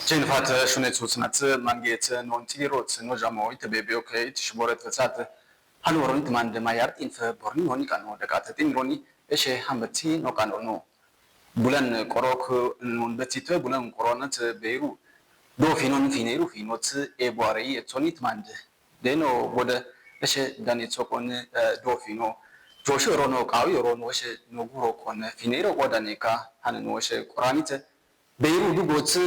Cenfat shunețuț naț mangeț nontiroț nojamo ite bebiok tishboret vățat haloront mand mayart inf borni honi kanu dekat tinroni eșe hambati no kanu bulan korok non betitwe bulan koronat beiru do finon fineru finot eboarei etonit mand deno bode eșe danitsokon do fino joshu rono kawi rono eșe noguro kon finero odaneka hanno eșe koranite Beiru dugots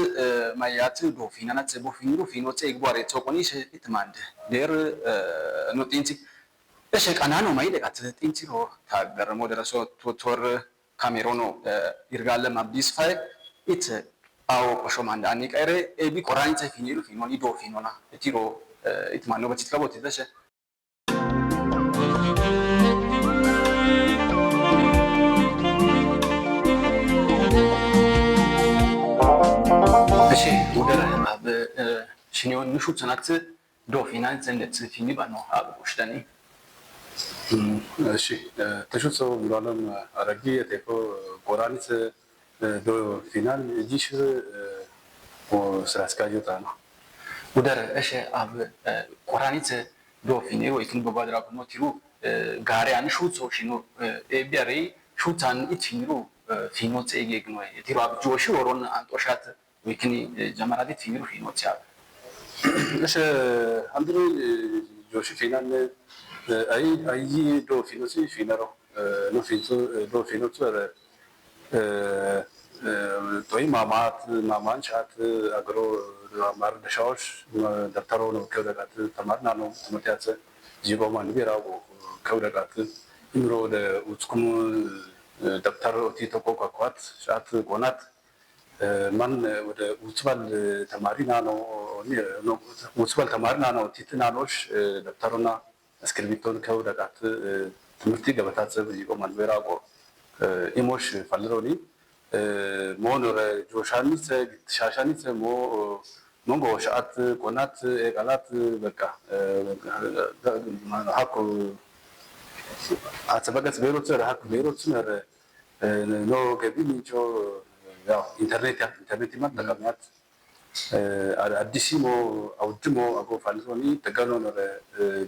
mayat do finana tsebo finiro fino tse igware tsokoni she itmand der notinti eshe kanano mai de kat tinti ro ta garmo deraso tutor camerono irgalle mabdis fai it au shomanda ani kare ebi koranite finiro fino ni do finona etiro itmano batit kabot deshe እሺ ወደረ አብ ሽኒውን ንሹ ጽናት ዶፊናን ዘንደት ፊኒ ባኖ አብ ወሽዳኒ እሺ ተሹሶ ብሏለም አረጊ የቴኮ ቆራኒት ዶ ፊናል ጂሽ ስራስካጆታ ነው ወደረ እሺ አብ ቆራኒት ዶፊኒ ወይክን በባድራ ነው ጋሪያን ሹጾ ሽኖ ኤቢያሪ ሹታን ኢትኒሩ ፊኖት ኤጌግኖ የቲሮ አብ ጆሽ ወሮን አንጦሻት ويكني جمراتي تفينيرو فينو تياب ايش عندنا جوشي فينان اي دو فينوسي فينارو نو فينسو دو فينوسو توي مامان شات اغرو مار دشاوش دفترو نو كودغات تمارنا نو تمتيات جيبو مان بيراو كودغات يمرو د وتكم دفترو تي توكو كوات شات قونات من ወደ ውስባል ተማሪና ነው ውስባል ተማሪና ነው ቲትናኖሽ ደብተሩና እስክሪብቶን ከወደቃት ትምህርት ገበታት ይቆማል በራቆ ኢሞሽ ፈልሮኒ ሞኖረ ጆሻኒት ሻሻኒት ሞንጎ ሻት ቆናት ኤቃላት በቃ ሀኮ አተበገት ቤሮት ሀክ ቤሮት ኖ ገቢ ምንጮ ያው ኢንተርኔት መጠቀምያት አዲሲሞ አውድሞ አጎ ፋልሶኒ ተገኖ ነው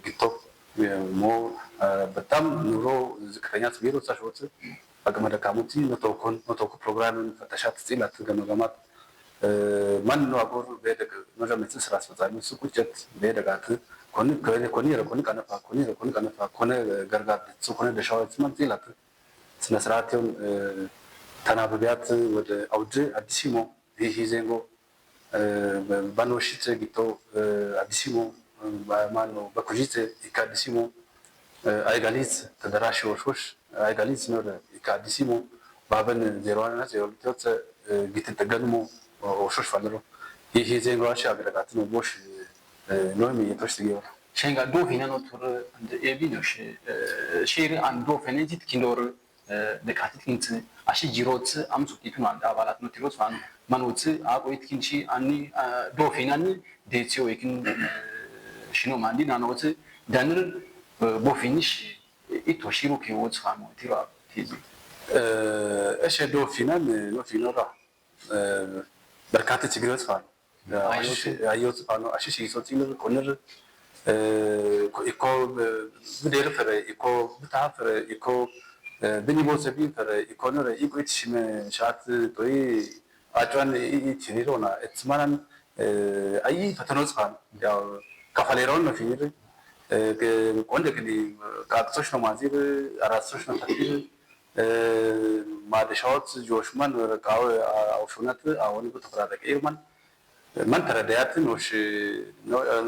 ጊቶ ሞ በጣም ኑሮ ዝቅተኛ ቢሮ ታሾት አቅመ ደካሞቲ ኖቶኮ ፕሮግራምን ፈተሻት ጽላት ገመገማት ማን ነው አጎር በደግ መጀመሪያ ስራ አስፈጻሚ ሱቁጨት በደጋት ኮኒ ከነፋ ኮነ ገርጋት ሱቁነ ደሻዋት ማን ጽላት ስነ ስርዓቱን ተናበቢያት ወደ አውድ አዲሲሞ ይሄ ዜንጎ ባኖሽት ጊቶ አዲሲሞ ማኖ በኩጂት ኢካዲሲሞ አይጋሊት ተደራሽ ወሾሽ አይጋሊት ነው ኢካዲሲሞ ባበን 01 02 ጊት ተገንሞ ወሾሽ ፈልሮ ይሄ ዜንጎ አሻ አገረጋት ነው ቦሽ ነው የሚየቶሽ ሲገባ ሸንጋ ዶ ፊና ነው ቱር እንደ ኤቢኖሽ ሼር አንዶ ፈነጂት ኪንዶር ደካቲት ኪንት አሺ ጂሮት አምሱቲቱን አንድ አባላት ነው ቲሮት ማን ማኖት አቆይት ኪንቺ አኒ ዶፊናኒ ዴቲዮ ይክን ሽኖ ማንዲ ናኖት ዳንር ቦፊኒሽ ኢቶሺሩ ኪዎት ፋኖ ቲራ ቲዚ እሺ ዶፊናን ነው ፊኖራ በርካታ ችግሮች ፋኖ አዮት ፋኖ አሺ ሲሶት ይሉ ኮነር ኢኮ ብደር ፈረ ኢኮ ብታፈረ ኢኮ بنيبوس بين ترى يكونوا يقولش من شات توي أجوان يتشيرونا اتمنى أي فتنوس خان يا كفاليرون ما فيني كون دكني كاكسوش نمازير أراسوش نفتير ما دشوت جوشمان وركاو أو شونات أو نبغى تفرادك إيرمان من ترى ديات نوش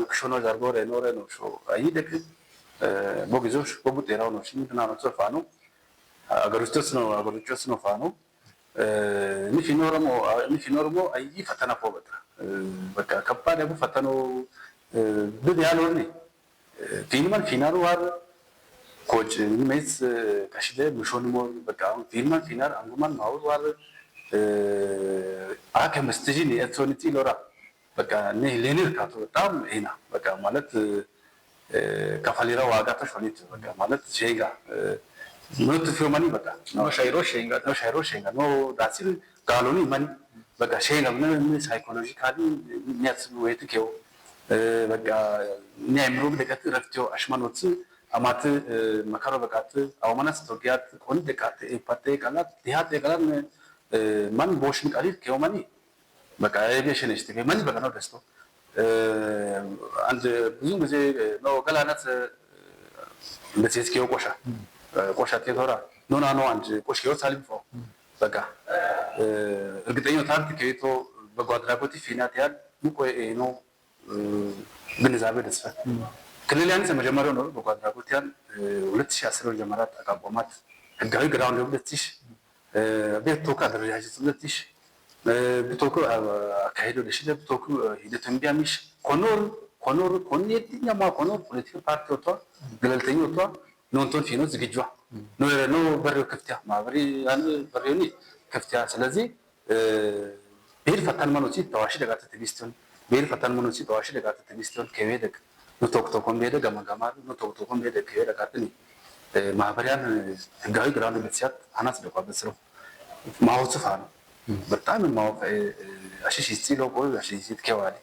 نكشونو جاربور نور نوشو أي دك بوجزوش بوبوتيراو نوشين تنانو تصفانو አገሩስተስ ነው ፋኖ ንፊኖርሞ አይ ፈተና ፎበታ በቃ ከባድ ያቡ ፈተኖ ብድ ያሎኒ ፊልማን ፊናሩ ዋር ኮች ኒሜስ ካሽደ ምሾንሞ በቃ ፊልማን ፊናር አንጉማን ማውር ዋር አከ መስተጂን የቶኒቲ ሎራ በቃ ለኔር ካቶ በጣም ይና በቃ ማለት ከፋሊራ ዋጋ ተሾኒት በቃ ማለት ሼጋ ኖት ፊዮማኒ በቃ ነው ሻይሮ ሼንጋ ነው ዳሲል ጋሎኒ ማኒ በቃ ሼ ነው ምን ሳይኮሎጂካሊ የሚያስቡ ወይ ትኬው በቃ ኒያምሩ ለቀት ረፍቴው አሽማኖት አማት መካሮ በቃት አውማናስ ቶኪያት ቆን ደቃት ኤፓቴ ቃላት ዲሃት ቃላት ማን ቦሽን ቃሊት ከማኒ በቃ ኤቪዬሽን እስቲ ማን በቃ ነው ደስቶ አንድ ብዙ ጊዜ ነው ገላናት እንደዚህ ስኪዮ ቆሻ ተቶራ ኖና ነው አንድ ቆሽዮ ሳልፎ በቃ እርግጠኛ ታርት ከይቶ በጓድራጎት ፊናት ያል ሙቆ ነው ግንዛቤ ደስፈ ክልል ያንስ መጀመሪያው ነው በጓድራጎት ያል 2010 ጀመራት አቃቆማት ህጋዊ ግራውንድ ለብትሽ ቤቶካ ደረጃጅት ለብትሽ ቤቶካ አካሄዶ ለሽለ ቤቶካ ሂደት እንዲያሚሽ ኮኖር ኮኔትኛ ማ ኮኖር ፖለቲካ ፓርቲ ወጥቷ ገለልተኛ ወጥቷ ኖንቶን ፊኖ ዝግጇ ነው በሬው ከፍቲያ ማብሪ ያን በሬውኒ ከፍቲያ ስለዚህ ቤል ፈታን ማኖቺ ተዋሽ ደጋተ ትግስቱን ቤል ፈታን ማኖቺ ተዋሽ ደጋተ ትግስቱን ከቤደክ ኖቶክቶኮም ቤደ ገመገማር ኖቶክቶኮም ቤደ ከቤደ ካጥኒ ማህበሪያን ህጋዊ ግራውንድ ለብትያት አናስ ደቋ በስሩ ማውጽፋ ነው በጣም ማውፍ አሽሽ ሲሎ ቆይ አሽሽ ሲትከዋሊ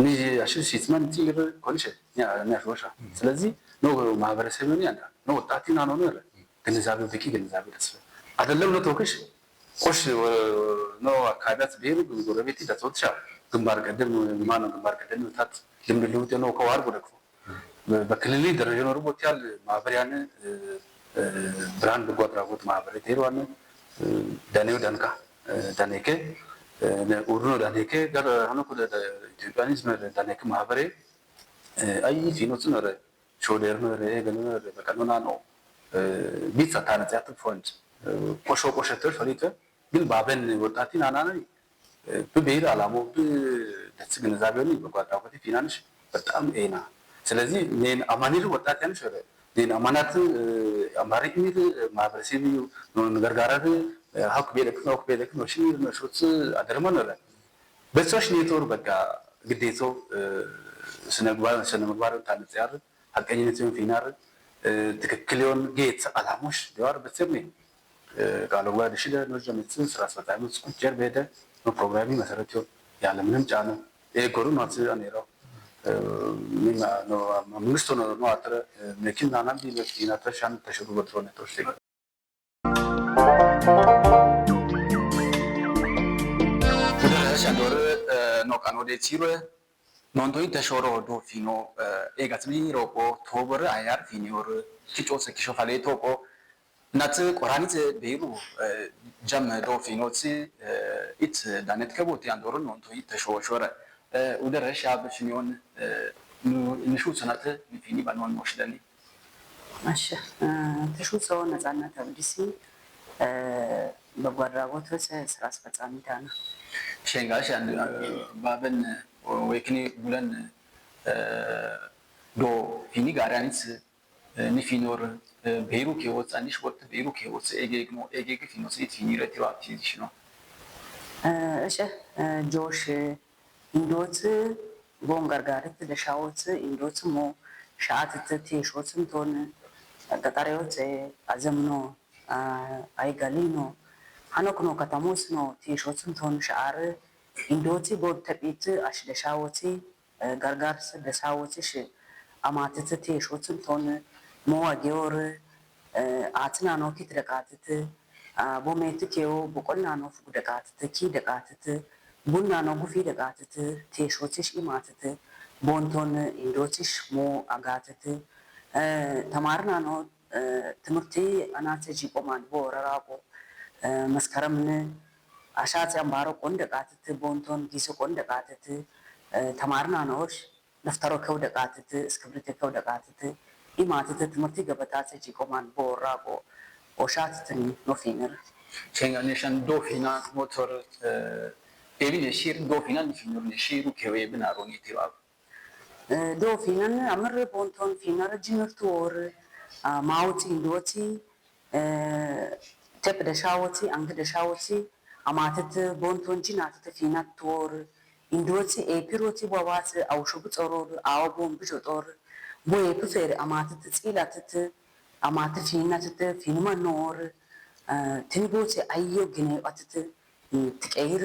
ኒ አሽሽ ሲትማን ቲግር ኮንሽ ያ ናሾሻ ስለዚህ ነው ማህበረሰብ ነው ያንዳ ነው ወጣቲና ነው ነው ግንዛቤው በቂ ግንዛቤ ደስፈ አይደለም ነው ተወክሽ ቆሽ ነው አካዳት ቤሩ ጎረቤት ይደቶቻ ግንባር ቀደም ማን ግንባር ቀደም ታት ልምልውት ነው ከዋር ወደኩ በክልል ደረጃ ነው ርቦት ያል ማህበሪያን ብራንድ ጓድራጎት ማህበር ተይሯን ዳኔው ዳንካ ዳኔከ ኡርኖ ዳኔከ ጋር ሆኖ ኢትዮጵያኒስ ነው ዳኔከ ማህበሬ አይ ፊኖት ነው ሾዴር ነው ገለና በቀኖና ነው ቢት ሳታነጽ ያጥፎንት ቆሸተር ፈሪተ ግን ባበን ወጣቲን አናናይ በቤር አላሞ ደስ ግንዛቤው ነው በጓዳቆቲ ፊናንስ በጣም ኤና ስለዚህ ኔን አማኒር ወጣት ያንሽ ኔን አማናት አማሪክ ሚር ማህበረሰብ ነው ነገርጋራብ ሀቅ ቤለክ ነው ሽሚር ነው ሾት አደረመን ነው በሶሽ ኔትወር በቃ ግዴቶ ስነምግባር ታነጽ ያር ሀቀኝነትን ፊናር ትክክለውን ጌት አላሞሽ ዲዋር በሰብኔ ቃለው ጋር ሽለ ነው ጀምጽ ስራ አስፈጻሚ ስኩቸር በደ ነው ፕሮግራሚ መሰረት ያለ ምንም ጫና ኤጎሩ ነው አኔራው ሚና ነው መንግስቱ ነው አጥረ መኪና ናምቢ ለኪና ተሻን ተሽሩ በትሮነ ተወስደ ሻንዶር ነው ካኖዴ ሲሮ ኖንቶይ ተሾሮ ዶ ፊኖ ኤጋትሊ ሮቆ ቶበር አያር ፊኒዮር ኪጮስ ኪሾፋሌ ቶቆ ናት ቆራኒት ቤሩ ጀም ዶ ፊኖሲ ኢት ዳነት ከቦት ያንዶር ኖንቶይ ተሾሾረ ወደረሻ በፊኒዮን ንሹ ሰናተ ፊኒ ባኖን ወሽደኒ ማሻ ተሹ ሰው ነፃነት አብዲሲ በጓድራጎት ስራ አስፈጻሚ ዳና ሸንጋሽ ባበን ወይክኒ ጉለን ዶ ፊኒ ጋራኒስ ኒፊኖር ቤሩ ከወጣ አንዲሽ ወጥ ቤሩ ከወጣ ኤጌግ ፊኖስ ፊኒ ረቲሮ አክቲቪቲ ነው እሺ ጆሽ ኢንዶት ቦንጋርጋርት ለሻውት ኢንዶት ሞ ሻአት ተቴሾትም ቶን ገጣሪዎች አዘምኖ አይጋሊኖ አኖክኖ ከተሞስ ነው ቴሾትም ቶን ሻአር ኢንዶቲ ቦተቂት አሽደሻወቲ ጋርጋርስ ደሳወቲሽ አማትት ቴሾትም ቶን ሞዋጌወር አትና ነው ኪት ደቃትት ቦሜት ኬው በቆና ነው ፉ ደቃትት ኪ ደቃትት ቡና ነው ጉፊ ደቃትት ቴሾቲሽ ኢማትት ቦንቶን ኢንዶቲሽ ሞ አጋትት ተማርና ነው ትምህርቴ አናተጂ ቆማን ቦረራቆ መስከረምን አሻት ያምባሮ ቆንደቃትት ቦንቶን ጊዜ ቆንደቃትት ተማርና ነውሽ ነፍተሮ ከውደቃትት እስክብርት ከውደቃትት ኢማትት ትምህርቴ ገበታት ጂ ቆማን ቦራቆ ኦሻትትን ኖፊነር ቸንጋኔሽን ዶፊና ሞተር ኤቢን ሺር ዶፊና ኒፊኖር ሺሩ ከዌ ብናሮኒ ቲባብ ዶፊናን አምር ቦንቶን ፊነር ጂምርቱ ወር ማውቲ ኢንዶቲ ተብ ደሻወቲ አንግ ደሻወቲ አማትት ቦንቶን ጂናትት ፊናት ቶር ኢንዶቲ ኤፒሮቲ ቦባት አውሹብ ጾሮር አውቦን ብጆጦር ቦዬ ፕፌር አማትት ጺላትት አማት ፊናትት ፊንማ ኖር ትንቦቲ አዮ ግኔ አትት ትቀይር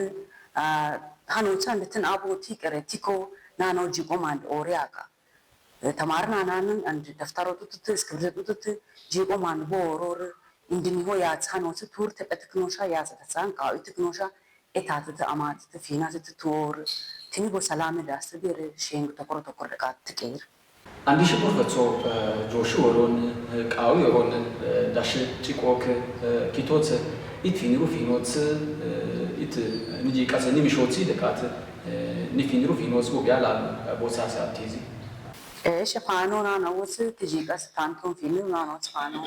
هنوتشا لتن أبو تيكر تيكو نانو جيكو ماند أورياكا تمارنا نانن عند دفترو تت سكرت تت جيكو ماند بورور إندني هو ياتس هنوتشا تور تبتكنوشا ياتس تسان كاو تكنوشا إتات أمات تفينا تور تنيبو سلامي داس بير شينغ تكرو ركات تكير عندي شبور فتو جوشو ورون كاوي ورون داش تيكوك كيتوت يتفينيرو فينوت يت نجي كاسا نيمشوتي دكات نفينيرو فينوت بو بيالا بوساسا تيزي ايش فانو نانوس تجي كاس تانكم فينيرو نانوس فانو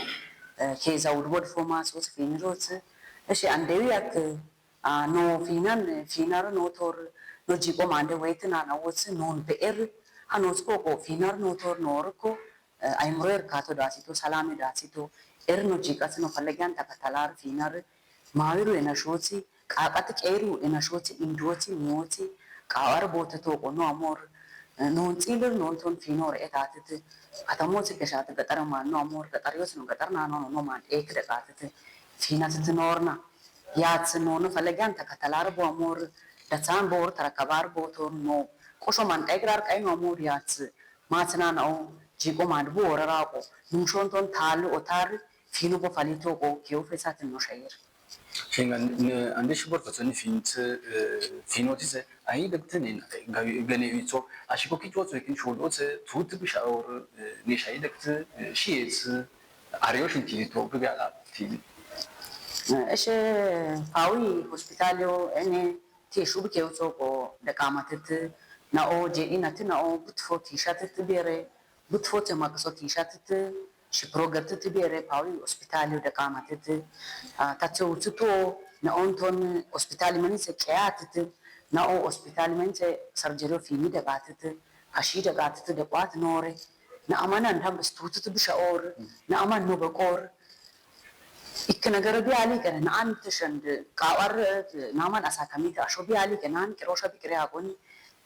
كيزا ودود فوماس وس فينيروت ايش عنديك نو فينار نوتور نو جيكو ماندي ويت نانوس نون بير هنوسكو فينار نوتور نوركو أيمرير كاتو داسيتو سلامي داسيتو إرنو جيكاسنو فلجان تكتلار فينار ماويرو إناشوتي كاكاتك إيرو إناشوتي إندوتي نيوتي كاوار بوتتو قنو أمور نون تيلر نون تون فينور إتاتت أتموتي كشات قطر ما نو أمور قطريوس نو قطر نانو نو مان إيك دقاتت فينا تتنورنا ياتسنون فلجان تكتلار بو أمور دتان بور تركبار بوتور نو كوشو مان تايغرار كاي نومور ياتس ماتنا نو جيكو مان بورا راكو نمشون تون تال اوتار فينو بو فاليتو كو كيو فيسات النشير شين عندي شبور فتوني فينوتيز أي دكتنين غنيويتو أشيكو كيتوتو يكين شولوت توت بشاور نيشاي دكت شيز أريوشن تيتو بيالا تيزي ايش فاوي هوسبيتاليو اني تيشو بكيوتو كو دكاماتت ناو جينا ناو بتفو تيشاتت بيري بتفو تماكسو تيشاتت شبروغرت تبيري باوي اوسبيتاليو دكاماتت تاتو تتو ناونتون اوسبيتالي مني سكياتت ناو اوسبيتالي مني سرجريو فيني دغاتت هشي دغاتت دقوات نوري نامانا ندم بستوتت بشاور نامان نو بقور إكنا جربي عليك أنا نعم تشند كأور نعمان أساكميت أشوبي عليك نعم كروشة بكري أقولي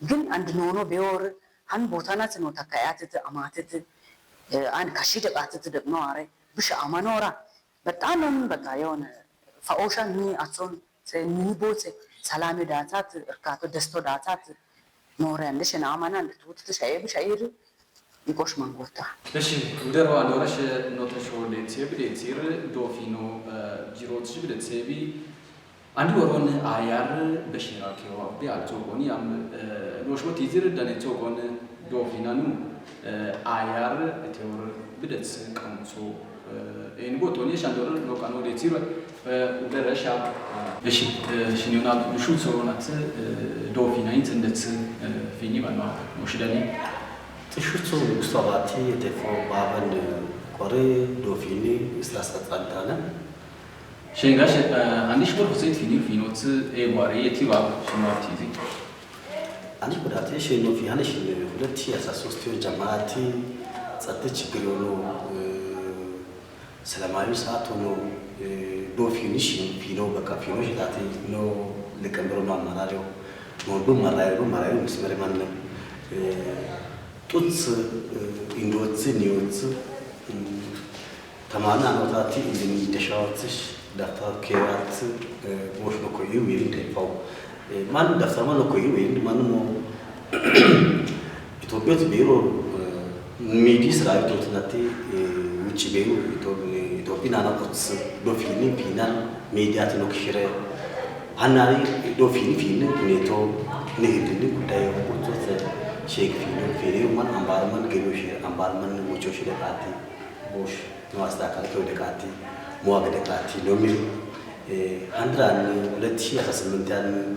جن عند نونو بيور هن بوتانا تنو تكايات أماتت أنا كشيت قاتت دبنواري بش أمانورا بتعلم بتعيون فأوشا ني أتصون ني بوت سلامي داتات إركاتو دستو داتات نورا عندش نعمانا توت تشاي بشاير يقوش منقوطة. ليش ودروا عندورش نوتشوا لتير دوفينو جيروتش بدتسيبي عندي ورون آيار بشيرا كيوا بيعتوقوني عم نوشوا تيزير دانيتوقون دوفينانو آيار تيور بدتس كمسو إن بوتوني شاندور لو كانوا لتير ودرش ليش شنيونا نشوف صورات دوفينين تندتس فيني بنا مشدني تشوتو مستواتي دفو بابن كوري دوفيني استاسات عندنا شينغاش عندي شغل بسيط فينوت ايواري تيباب شنو تيزي عندي بداتي شنو في هنا شنو ولتي اساسوستيو جماعتي صدق بيرونو سلامايو ساتونو دوفيني فينو بكا فينو جاتي نو لكمبرونو ماراريو مودو مارايو مسمر مان توتس إندوتس نيوتس تماما نوتاتي إندي دشارتش دفتر كيرات موش نكوي وين تفاو ما دفتر ما نكوي وين ما نمو إثيوبيا تبيرو ميديس راي توتناتي ويتش بيرو إثيوبيا نانا كوتس دوفيني بينان ميديات نكشرة هناري دوفيني فيني نيتو نهيدني كتايو كوتس شيك فينو من أمبارمان كيلوشير أمبارمان موشوشي دكاتي بوش نواستا كالكو دكاتي مواق دكاتي نومير هندران ولتشي أساسمنتان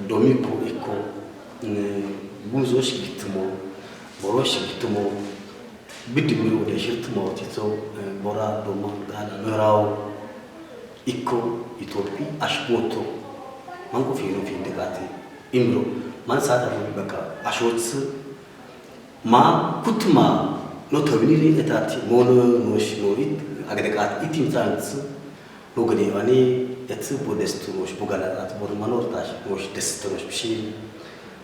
دوميكو إيكو بوزوش جيتمو بروش جيتمو بدميرو دشيرتمو تيتو برا دوما غانا نراو إيكو إثيوبي أشبوتو مانكو فينو فين دكاتي إمرو man sada baka ashotsu ma kutma no tobiniri etati mono nosh noit agdegat itim tsants logani ani etsu bodestu nosh bugala at bor manortash nosh destosh bishi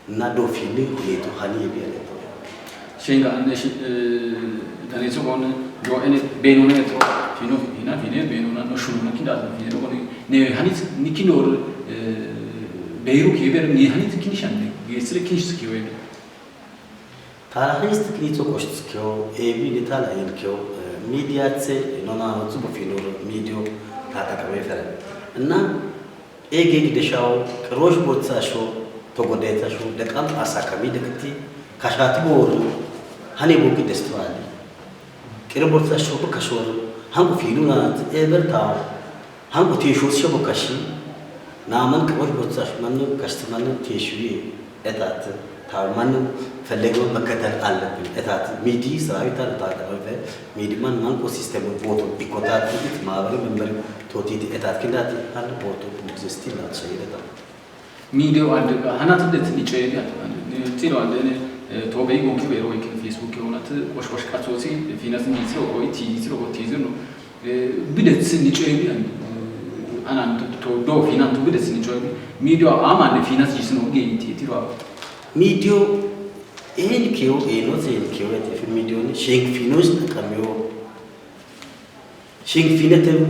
na do fili leto hani biale to shinga nesh danezo gon do ene benone to fino ina fine benona no shunu kinda fine gon ne hani nikinor بيرو كيبر مني هني تكنيش عندي بيصير كنيش تكيو يبي تاريخ تكنيتو كوش تكيو بي نتالا ينكيو ميدياتي نونا نتوب في نور ميديو هذا كمان فرق إننا دشاو كروش بوتساشو تقوديتاشو دكان أساكمي دكتي كشاتبور هني بوكي دستوالي كيرو بوتساشو بكشور هم في نونا برتاو هم تيشوس شو بكشي نامن كروش بوتساشو منو كشتمنو تيشوي إتات تارمانو فلقوا مكتر قلبي إتات ميدي سرايتار تاعه ميدي من كو سيستم بوتو إيكوتات ما بره ممبر توتي إتات كناتي هل بوتو نكزستي لا شيء ده ميديو عند هنا تبدأ نيجي يعني تيرو عندنا توبي ممكن بيرو يمكن فيسبوك هنا وش كاتوسي في ناس نيجي أو تيجي أو تيجي إنه بدأت نيجي يعني أنا دو في ناس بدأت نيجي ميديو عام في ناس جسنا وجي تيرو ميديو كيو زين كيو في ميديو شينك فينوس نكميو شينك فينتم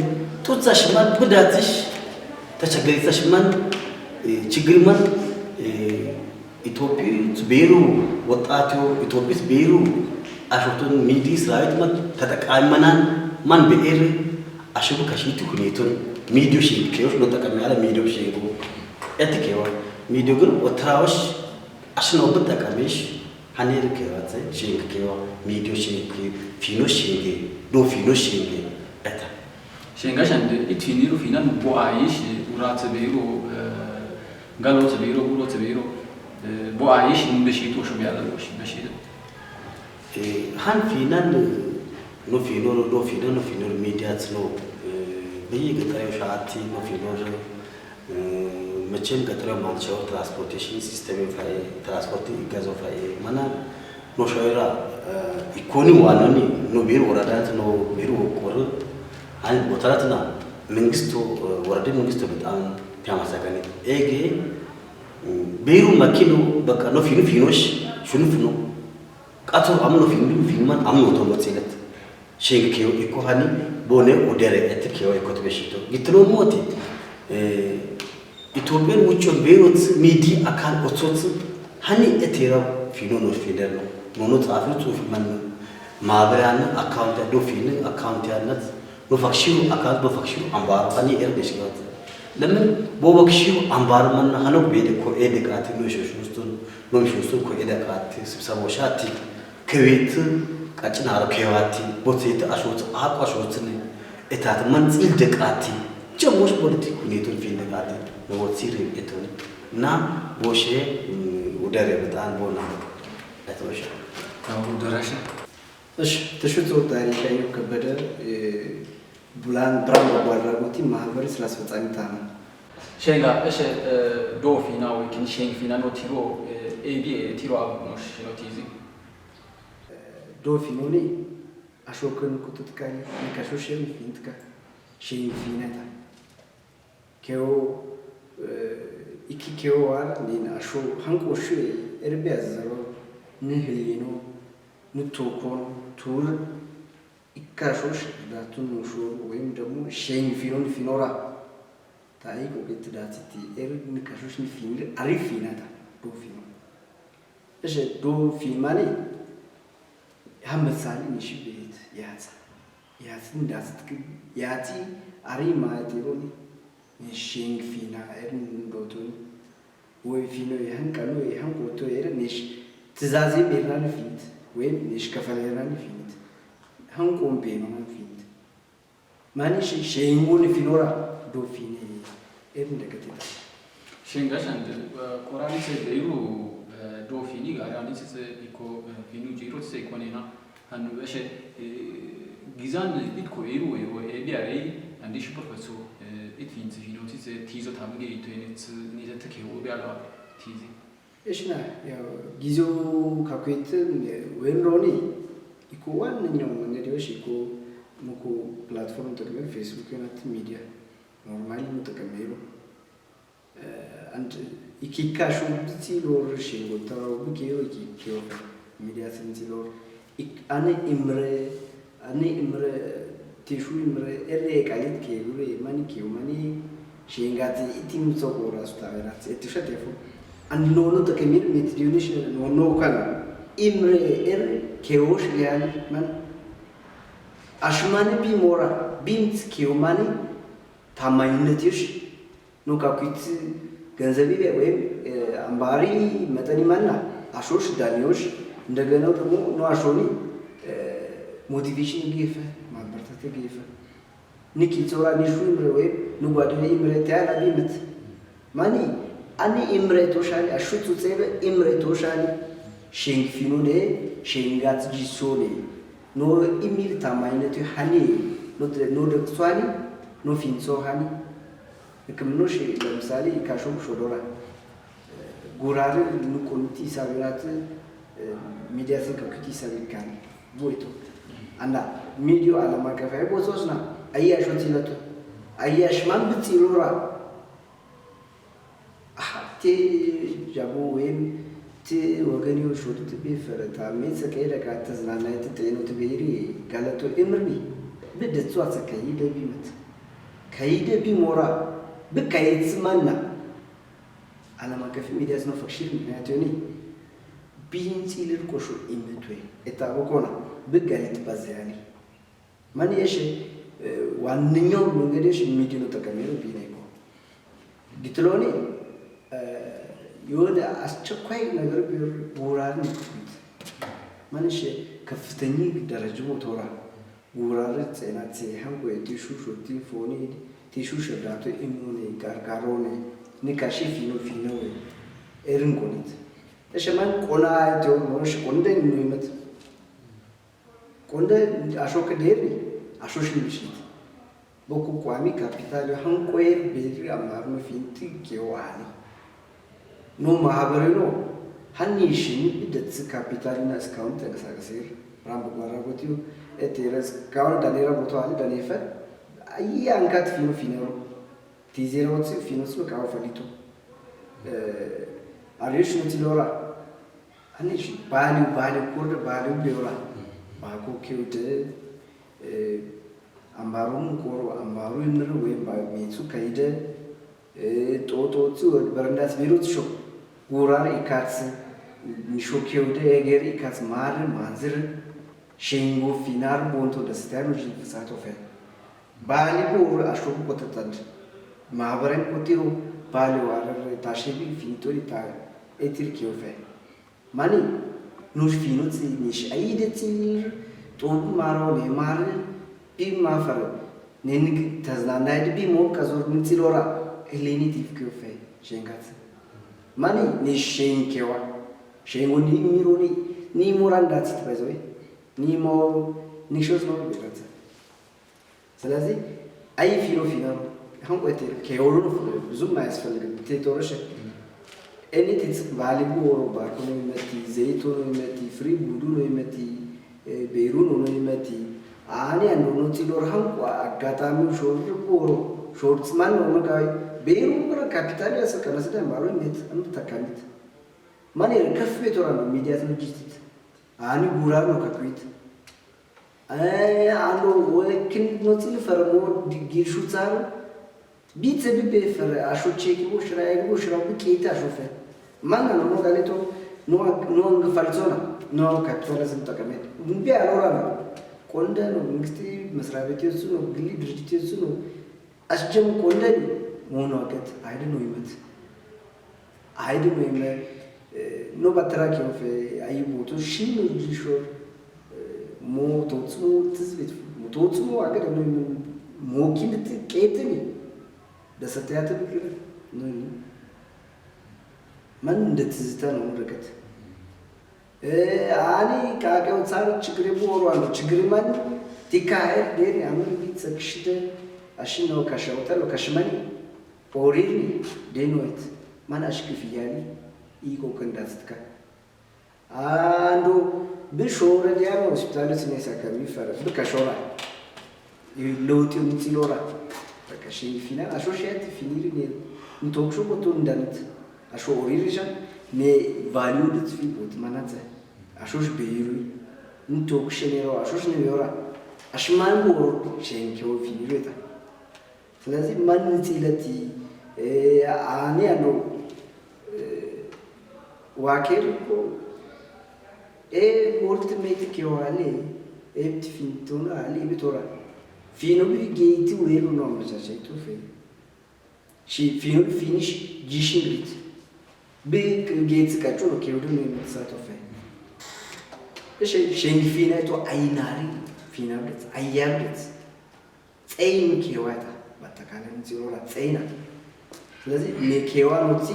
توتشمان بدأتش تشغلتشمان تشغلمان إثيوبيا تبيرو وطاتيو إثيوبيا تبيرو أشوفون ميديا سلايد ما تتكلمنان من بير أشوف كشيتو كنيتون ميديو شينك كيو لو تكمل على ميديو شينكو أتكيو ميديو كن وتراوش عشان أبدا كميش هنير كيوات شينك كيو ميديو شينك فينو شينك دو فينو شينك أتا شينكاش عند إتفينيرو فينا بوعيش ورات بيرو قالوا تبيرو قولوا تبيرو بوعيش نبشيتو شو بيعمل وش بشيت هن فينا نو فينو ميديا تنو بيجي قطعي وشعاتي نو فينو مچم قطره مالشو ترانسپورتيشن سيستم فاي ترانسپورت غازو فاي مانا نو شويرا ايكوني وانوني نو بير ورادات نو بير وقور هل بوتراتنا منغستو ورد منغستو بتام تيامساغاني ايغي بيرو ماكينو بقى نو فينوش شنو فينو قاتو امنو فينمان امنو توموتيلت شينكيو ايكو هاني بوني ودره اتكيو ايكو تبشيتو گيترو موتي إثيوبيا وجود بيروت ميدي أكان أتصوت هني أتيرا فينو فينرنا نونو تعرفوا توف من ما بريانا أكاونت دو فين أكاونت يانات نفكشيو أكاونت بفكشيو أمبار هني إيربيش كات لما بوبكشيو أمبار من هنو بيدك كو إيدك أتي نوشوستون كو إيدك أتي سبساموشاتي كويت كأجن هارو كيواتي بوتيت أشوت أشوتني إتات من إلدك أتي جموش بوليتيك نيتون فين دكاتي نوتسير إتون نا بوشة وداري بتاعن بونا أتوش ودراشة إيش تشوفوا تاريخ أيوة كبدر بلان برام بوارغوتي مهبري سلاس بتاعن تانا شينغا إيش دو فينا ويكين شينغ فينا نو تيرو بي تيرو أبوش نو تيزي دو فينوني أشوكن كتوتكاني نكاشوشين فينتكا شينغ فينا تا كيو كيو على نين أشو هنكو شوي إربيع زرو نهلينو نتوكون تور إكاشوش داتون نشور ويم دمو شين فينورا تايك وقت داتي نكاشوش نفينر عريف فينا تا دو فينو إيش دو فينماني هم مثالي نشي بيت ياتي نداتك ياتي عري ما تيروني نشينغ فينا دوتون وفينو يهن كانوا يهن قوتو نش تزازي بيرنا فينت وين نش كفاليرنا فينت هن قوم بينو فينت ما نش شينغون فينورا دو فيني دكتي شينغاش عند كوراني سيديرو دو فيني غاراني سيكو فينو جيرو سيكونينا هنو ايش جيزان بيتكو ايرو بياري عندي شو بروفيسور إتفينز في نوتيز تيزو تامجي توينت نيزة تكيو بيعلا تيزي إيشنا يا جيزو كاكويت وين روني يكون نيوم نديوش يكون مكو بلاتفورم تكمل فيسبوك نات ميديا نورمال متكملو and ikikashu tsilor shingo taro bikeo ikikeo media tsilor ane imre tishu imre erre kalit ke gure mani Shingati itim so ora stavera etisha defo and no to kemir mit diunish no kan imre keosh yani man ashmani bi mora bint keomani tamayinetish no kakuit ገንዘቤ ወይም አምባሪ መጠን ማና አሾሽ ዳኒዮሽ እንደገናው ደግሞ ነው አሾኒ ሞቲቬሽን ጊፍ ማበርታት ጊፍ ንኪ ጾራ ንሹ ምረ ወይ ንጓደኔ ምረ ታላ ቢምት ማኒ አኒ ምረ ቶሻሊ አሹቱ ጼበ ምረ ቶሻሊ ሼንግ ፊኑኔ ሼንጋት ጂሶኔ ኖ ኢሚል ታማይነቱ ሃኒ ኖ ደክሷሊ ኖ ፊንሶ ሃኒ ከመኖሽ ለምሳሌ ካሾም ሾዶራ ጉራር ንቁንቲ ሳቢራት ሚዲያ ሰከኩቲ ሳቢካን ቦይቶ አንዳ ሚዲዮ አለማ ከፋይ ቦሶስና አያሾ ሲለቱ አያሽ ማን ብትይሮራ አሐቴ ጃቦ ወይም ቲ ወገኒዮ ሾድት ቢፈረታ ሜት ሰከይደ ካተዝናናይት ጤኖት ቢሪ ጋለቶ እምርኒ በደቱ አሰከይ ደቢመት ከይደ ቢሞራ በካይት ማና አለማ ከፍ ሚዲያስ ነው ፈክሽር ምክንያቱኒ ቢንቺ ልርቆሹ ኢምትዌ እታወቆና በጋሊት ባዛያኒ ማን የሽ ዋንኛው መንገድሽ ሚዲዮ ተቀመሩ ቢነይቆ ዲትሎኒ የወደ አስቸኳይ ነገር ቢር ቦራን ይኩት ማንሽ ከፍተኛ ደረጃ ሞቶራ ቦራር ጸናት ይሄን ቆይቲሹ ሹቲ ፎኒ ቲሹ ሸዳቶ ኢሙኔ ጋርጋሮኔ ንካሺ ፊኖ ኤርንቆኒት እሸማን ቆና ጆኖሽ ቆንደ ንይመት ቆንደ አሾክ ዴሪ አሾሽ ልሽት ቦኩ ቋሚ ካፒታል ሃንቆይ ቤሪ አማርኑ ፊንቲ ጌዋኒ ኖ ማህበረ ነው ሃኒሽን ደትስ ካፒታልና ስካውንት ተንቀሳቀሰር ራምብ ማራጎቲው ኤቴረስ ካውን ዳኔራ ቦታዋል ዳኔፈ አያንካት ፊኖ ቲዜሮት ፊኖስ በቃው ፈልቶ አሪሽ ንትሎራ አኒሽ ባሊ ኮድ ባሊ ቢዮራ ባኮ ኪውድ አምባሩን ኮሮ አምባሩ ይምር ወይ ባሚቱ ከይደ ጦጦቱ በረንዳት ቢሩት ሾ ጉራር ኢካትስ ኒሾኪውደ ኤገር ኢካትስ ማር ማንዝር ሼንጎ ፊናር ቦንቶ ደስታኑ ጅፍሳቶ ፈ ባሊ ቦር አሾኩ ቆተታድ ማህበረን ቆቲሩ ባሊ ዋረር ታሽቢ ፊንቶሪ ታ ኤቲር ኪዮፈ ማኒ ኑሽ ፊኖት ኒሽ አይደት ጦብ ማራው ለማር ቢማፈር ነንግ ተዝናናይድ ቢሞክ ከዞር ምንጽሎራ ኤሌኒቲቭ ኪዮፈ ሼንጋት ማኒ ኒሽ ሼንኬዋ ሼንጎኒ ሚሮኒ ኒ ሞራንዳት ትበዘይ ኒሞ ኒሾስ ነው ቢረተ ስለዚህ አይ ፊኖ አሁን ቆይቴ ከዮሩ ብዙም አያስፈልግም ቴቶረሽ ኤኒቲስ ቫሊቡ ኦሮ ባርኮ ነው መቲ ዘይቶ ነው መቲ ፍሪ ቡዱ ነው መቲ ቤሩ ነው መቲ አኒ አንዱ ነው ሲሎር ሃንቋ አጋጣሚው ሾር ኦሮ ሾርትስ ማን ነው መጋይ ቤሩ ብረ ካፒታል ያሰከነስ ደማሩ እንዴት እንተካሚት ማን የከፍ ቤቶራ ነው ሚዲያት ነው ጂት አኒ ጉራ ነው ከኩት አንዱ ወኪን ነው ሲል ፈርሞ ዲጊሹ ጻሩ ቢት ቢበፈር አሾቼ ኪቦ ሽራይ ኪቦ ሽራው ቢቄታ ሾፈ ማን ነው ጋሌቶ ኖ እንግፋልጾና ኖ ካፒታሊዝም ተቀመጥ እንቢ አሎራ ነው ቆንደ ነው እንግስቲ መስሪያ ቤት እሱ ነው ግሊ ድርጅት እሱ ነው አስጀም ቆንደ ሞኖ አቀት አይደነው ይመት ኖ ባትራኪ ኦፍ አይቦቱ ሽኑ ጂሾር ሞቶቱ ትዝብት ሞቶቱ አገደ ነው ሞኪንት ቄትኒ ደሰተያት ቢክር ነው ማን እንደትዝታ ነው ረከት አኒ ካቀው ጻር ችግር ቦሮ አለ ችግር ማን ቲካይ ዴሪ አመር ቢት ሰክሽደ አሽነው ካሻውታሎ ካሽማኒ ኦሪኒ ዴኖት ማን አሽክፍያኒ ኢኮ ከንዳትካ አንዱ ብሾረ ዲያም ሆስፒታል ስኔሳ ከሚፈረ በካሾራ ይለውጥ ምትሎራ በካሽ ፊናል አሾሺያት ፊኒሪ ነ እንቶክሾ ቆቶ እንዳንት አሾ ኦሪሪጃ ነ ቫልዩ ልትፊ ቦት ማናዘ አሾሽ በይሩ እንቶክሽ ነሮ አሾሽ ነው ይወራ አሽማን ቦሮ ሼንኪው ፊኒሪታ ስለዚህ ማን ጽለቲ አኔ ነው ዋኬርኮ ወርት ሜት ኪዋሌ ኤፕት ፊንቶና አሊ ቢቶራ ፊኖ ቢጌቲ ወይሩ ነው መቻቻይቱ ፊኖ ፊኒሽ ጂሽንግሪት ቢግ ጌትስ ቀጮ ነው ከወደ ነው የምትሳተፈ እሺ ሸንግ ፊናይቶ አይናሪ ፊናብለት አያብለት ጸይም ኪዋታ ባተካለን ሲሮላ ጸይና ስለዚህ ለኬዋኖቲ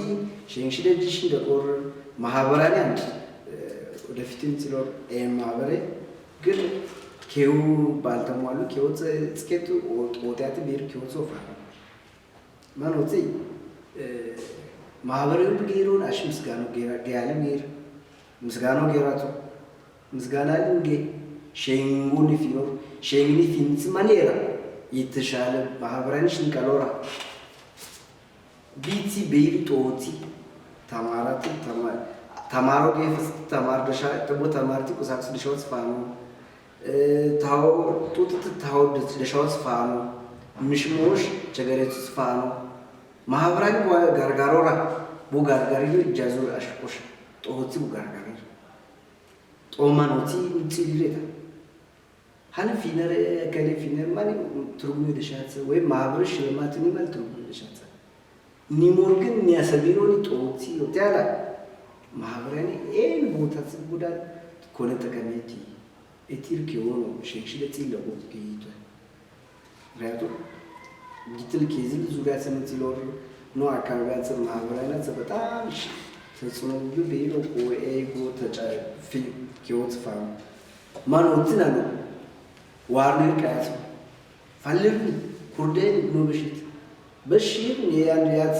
ሸንሽደ ጂሽን ደቆር ማህበራዊ አንድ ወደፊትም ሲኖር ማህበሬ ግን ኬው ባልተሟሉ ኬው ጽኬቱ ወጣት ቢር ኬው ሶፋ ማኖቲ ማህበሬው ቢሮን አሽምስ ጋር ጋር ቢር ምስጋናው ጌራቱ ምስጋና ልንጌ ሸንጉን ፊኖር ሸንግኒ ፊንስ ማኔራ ይተሻለ ማህበራንሽን ካሎራ ቢቲ ቢር ጦቲ ተማራቱ ተማሮ ገፍስ ተማር ደሻ ተቦ ተማርቲ ቁሳቁስ ደሻውስ ፋኑ ታው ጡት ታው ደሻውስ ፋኑ ምሽሞሽ ቸገረቱስ ፋኑ ማህበራዊ ጋርጋሮራ ቦጋርጋሪ ጃዙር አሽቆሽ ጦቲ ቦጋርጋሪ ጦማኖቲ እንጽልሬታ ሀን ፊነር ከለ ፊነር ማኒ ትርጉም ደሻት ወይ ማህበርሽ ለማትኒ ማለት ትርጉም ደሻት ኒሞርግን የሚያሰቢሮኒ ጦቲ ወታላ ማህበራዊ ኤን ቦታ ጽጉዳል ኮነ ተቀመቲ እቲር ከሆነ ሸክሽለ ጽለው ከይቶ ራቱ ዲትል ከዚህ ዙሪያ ሰምትሎር ነው አካባቢያት ማህበራዊና በጣም ተጽዕኖ ቢሮ ኤጎ ተጫፊ ከወት ፋም ማኖትና ነው ዋርነር ካያት ፈልግ ኩርደን ነው በሽር የያንያት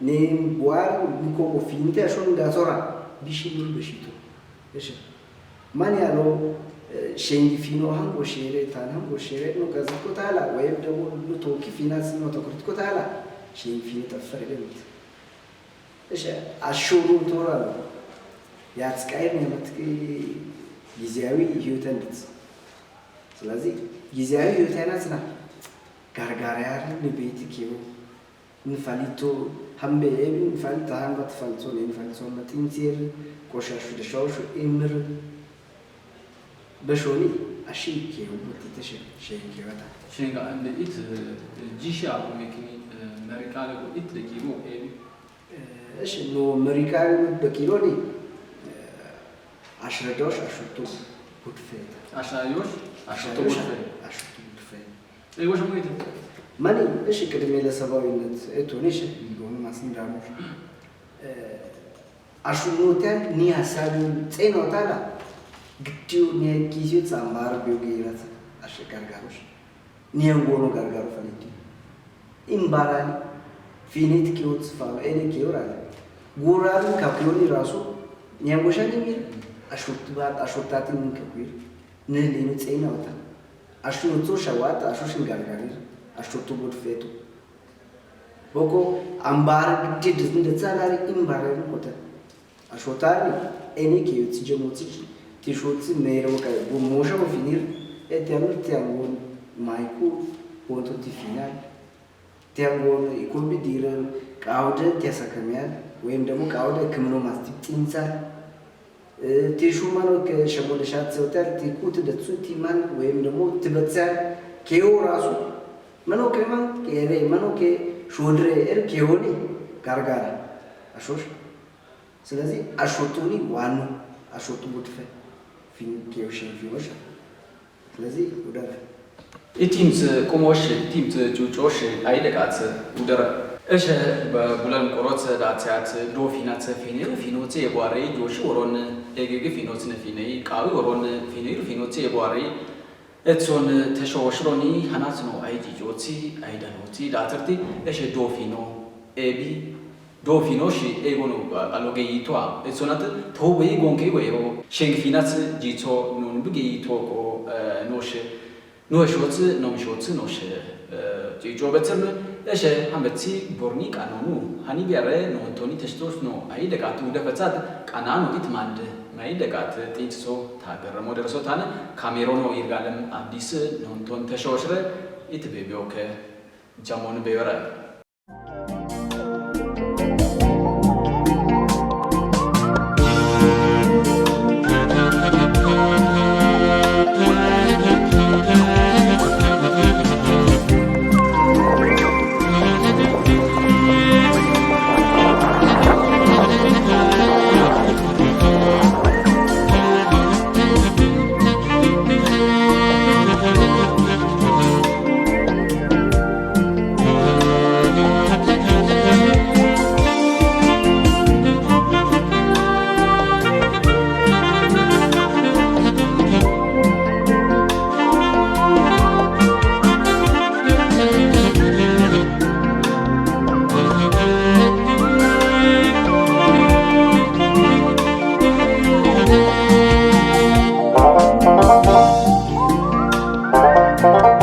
ኔም ዋር ኒኮ ፊንቴ አሾን ጋሶራ ቢሽሉ በሽቱ እሺ ማን ያለው ሸንጊ ፊኖ ሃንጎ ሼሬ ታናም ጎሼሬ ነው ከዝኮ ታላ ወይም ደግሞ ሉቶኪ ፊናንስ ነው ተቆርጥኮ ታላ ሸንጊ ፊኖ ተፈረደለት እሺ አሹሩ ቶራ ያስቃይ ነው ማለት ጊዜያዊ ህይወት ስለዚህ ጊዜያዊ ህይወት አይናትና ጋርጋራ ያርን ቤት ኪዮ ንፋሊቶ ሀምቤ ኤብን ፋልታ ሀምባት ፋልቶ ነው ፋልቶ ማቲንቲር ቆሻሹ ደሻውሹ ኢምር በሾኒ አሺኪ ወጥተሽ ሸንኪ ወጣ ሸንጋ እንደ ኢት ጂሻ ወመኪኒ መሪቃለ ኢት ለኪሎ ኤቢ እሺ ነው መሪቃለ በኪሎኒ አሽረዳውሽ አሽቶ ጉድፈት አሻዮሽ አሽቶ ጉድፈት ኤጎሽ ሞይት ማኒ እሺ ቅድሜ ለሰባዊነት እቶኔሽ ቢሆን ማስንዳሙ አሹኖታል ኒ ሐሳብ ጤናውታላ ግዲው ኒ ጊዜው ጻማር ቢዮጌራት አሽጋርጋሮሽ ኒያንጎኖ ጋርጋሮ ፈለቲ ኢምባራኒ ፊኒት ኪውት ፋው ኤኔ ኪውራል ጉራን ካፕሎኒ ራሱ ኒያንጎሻኒ ሚር አሾታትን ከኩይር ነሊኑ ጤናውታ አሹኖቶ ሸዋት አሹሽን ጋርጋሪ አሽቶቱ ጉድፈቱ ቦኮ አምባር ግድ እንደዛላሪ ኢምባራኒ ኮተ አሾታሪ ኤኔ ኪውት ጀሞት ቲሾት ሜሮ ሞሻው ፊኒር ኤቲያምር ቲያንጎን ማይኩ ወንቶ ቲፊናል ቲያንጎን ኢኮቢ ዲረ ቃውደ ቲያሰከሚያል ወይም ደግሞ ቃውደ ክምኖ ማስቲፕ ጢንሳል ቲሹማኖ ከሸሞለሻት ሰውታል ቲኩት ደሱ ቲማን ወይም ደግሞ ትበትሳል ኬዮ ራሱ መኖ ከማን ከሬ መኖ ከሾድሬ እር ኬዮኒ ጋርጋራ አሾሽ ስለዚህ አሾቱኒ ዋኑ አሾቱ ጉድፈ ፊን ኬዮሽን ፊዮሽ ስለዚህ ወዳለ ኢቲምስ ቆሞሽ ቲምት ጩጮሽ አይደቃት ውደረ እሺ በቡለን ቆሮት ዳትያት ዶፊናት ፊኔር ፊኖት የጓሬ ጆሽ ወሮን ኤጌጌ ፊኖት ነፊኔ ቃዊ ወሮን ፊኔር ፊኖት የጓሬ እትሶን ተሾሽሮኒ ሐናት ነው አይጂጆቲ አይዳኖቲ ዳተርቲ እሺ ዶፊኖ ኤቢ ዶፊኖሽ ኤጎኖ አሎጌይቷ እትሶናት ተውበይ ጎንኬ ወይሮ ሸንግፊናት ጂቶ ኑን ብጌይቶ ኮ ኖሽ ኖሾት ኖምሾት ኖሽ ጂጆ በትም እሺ ሐመቲ ቦርኒ ቃኖኑ ሃኒ ቢያረ ኖንቶኒ ተሽቶስ ነው አይደቃቱ ደፈጻት ቃናኑ ኢትማንድ ማይደቃት ጢንሶ ታገረሞ ደረሶታነ ካሜሮኖ ይርጋለም አዲስ ኖንቶን ተሾሽረ ኢትቤቢዮከ ጃሞን በይወራል Thank you.